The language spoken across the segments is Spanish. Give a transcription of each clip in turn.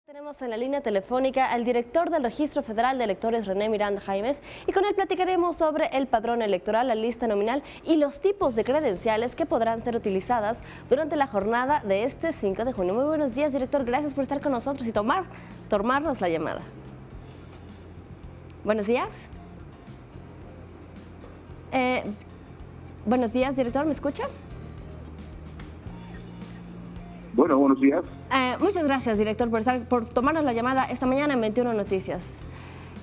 Tenemos en la línea telefónica al director del Registro Federal de Electores, René Miranda Jaimes, y con él platicaremos sobre el padrón electoral, la lista nominal y los tipos de credenciales que podrán ser utilizadas durante la jornada de este 5 de junio. Muy buenos días, director. Gracias por estar con nosotros y tomarnos la llamada. Buenos días. Buenos días, director. ¿Me escucha? Bueno, buenos días. Muchas gracias, director, por tomarnos la llamada esta mañana en 21 Noticias.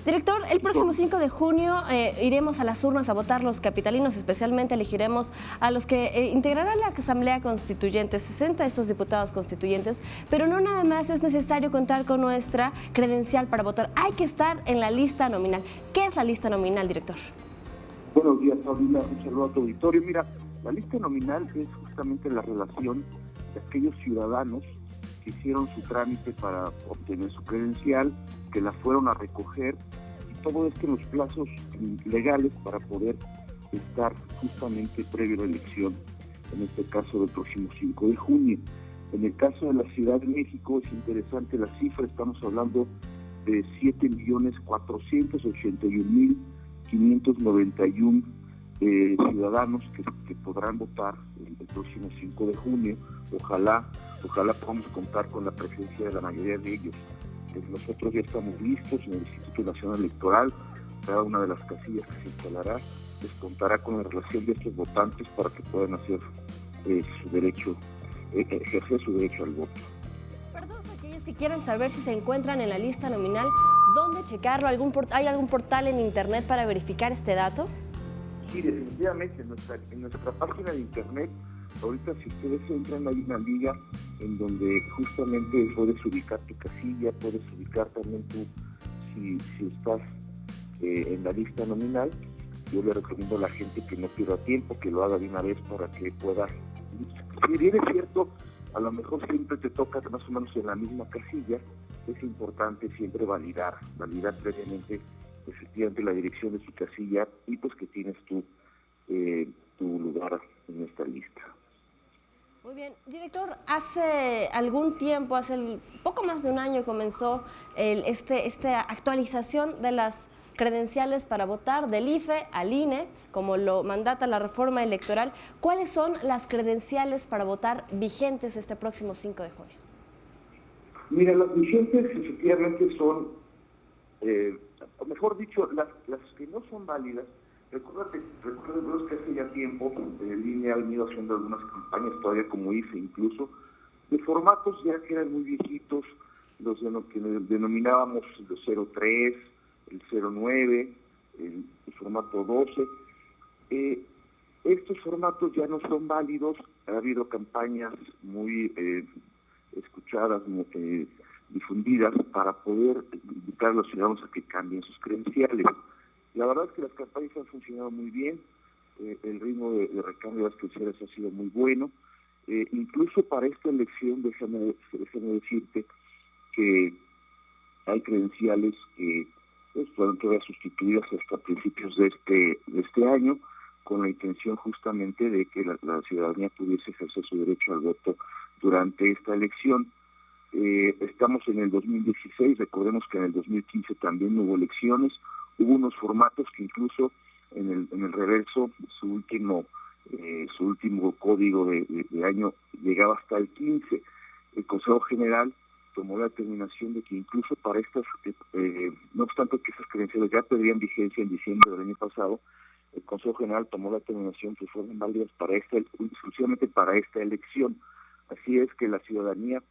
Director, el próximo 5 de junio iremos a las urnas a votar los capitalinos, especialmente elegiremos a los que integrarán la Asamblea Constituyente, 60 estos diputados constituyentes, pero no nada más es necesario contar con nuestra credencial para votar, hay que estar en la lista nominal. ¿Qué es la lista nominal, director? Buenos días, Paulina, un saludo a tu auditorio. Mira, la lista nominal es justamente la relación de aquellos ciudadanos que hicieron su trámite para obtener su credencial, que la fueron a recoger, y todo esto en los plazos legales para poder estar justamente previo a la elección, en este caso del próximo 5 de junio. En el caso de la Ciudad de México es interesante la cifra, estamos hablando de 7.481.591 ciudadanos que podrán votar el próximo 5 de junio. Ojalá podamos contar con la presencia de la mayoría de ellos. Nosotros ya estamos listos en el Instituto Nacional Electoral. Cada una de las casillas que se instalará pues contará con la relación de estos votantes para que puedan hacer su derecho, ejercer su derecho al voto. Para todos aquellos que quieran saber si se encuentran en la lista nominal, ¿dónde checarlo? ¿Hay algún portal en internet para verificar este dato? Sí, definitivamente, en nuestra página de internet, ahorita si ustedes entran, hay una liga en donde justamente puedes ubicar tu casilla, puedes ubicar también tú, si estás en la lista nominal. Yo le recomiendo a la gente que no pierda tiempo, que lo haga de una vez para que pueda. Si bien es cierto, a lo mejor siempre te toca más o menos en la misma casilla, es importante siempre validar previamente efectivamente la dirección de su casilla y pues que tienes tu lugar en esta lista. Muy bien, director, hace algún tiempo, poco más de un año comenzó esta actualización de las credenciales para votar del IFE al INE, como lo mandata la reforma electoral. ¿Cuáles son las credenciales para votar vigentes este próximo 5 de junio? Mira, las vigentes efectivamente son, o mejor dicho, las que no son válidas. Recuerden que hace ya tiempo en línea han ido haciendo algunas campañas todavía como IFE incluso, de formatos ya que eran muy viejitos, los que denominábamos los 03, el 09, el formato 12. Estos formatos ya no son válidos, ha habido campañas muy escuchadas, difundidas para poder invitar a los ciudadanos a que cambien sus credenciales. La verdad es que las campañas han funcionado muy bien, el ritmo de recambio de las credenciales ha sido muy bueno, incluso para esta elección, déjame decirte que hay credenciales que pues, fueron todas sustituidas hasta principios de este año, con la intención justamente de que la ciudadanía pudiese ejercer su derecho al voto durante esta elección. Estamos en el 2016, recordemos que en el 2015 también hubo elecciones, hubo unos formatos que incluso en el reverso, su último código de año llegaba hasta el 15. El Consejo General tomó la determinación de que incluso para estas, no obstante que esas credenciales ya tendrían vigencia en diciembre del año pasado, el Consejo General tomó la determinación que fueran válidas exclusivamente para esta elección. Así es que la ciudadanía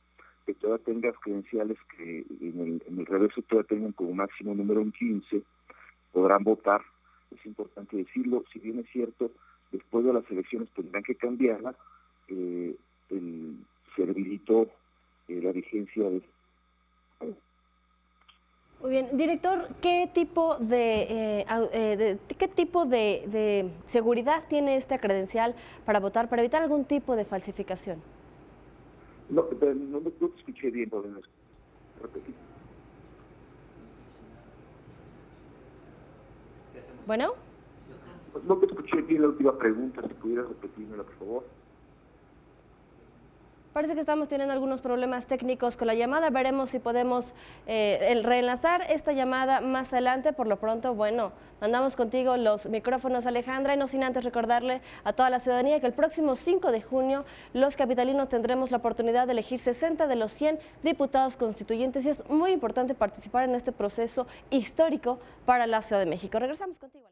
que todavía tenga credenciales que en el reverso todavía tengan como máximo número un 15, podrán votar. Es importante decirlo, si bien es cierto, después de las elecciones tendrán que cambiarla, se habilitó la vigencia de... Muy bien, director, ¿qué tipo de seguridad tiene esta credencial para votar, para evitar algún tipo de falsificación? No te escuché bien, por repetir. Bueno. No te escuché bien la última pregunta, si pudieras repetírmela, por favor. Parece que estamos teniendo algunos problemas técnicos con la llamada. Veremos si podemos reenlazar esta llamada más adelante. Por lo pronto, bueno, mandamos contigo los micrófonos, Alejandra, y no sin antes recordarle a toda la ciudadanía que el próximo 5 de junio los capitalinos tendremos la oportunidad de elegir 60 de los 100 diputados constituyentes y es muy importante participar en este proceso histórico para la Ciudad de México. Regresamos contigo.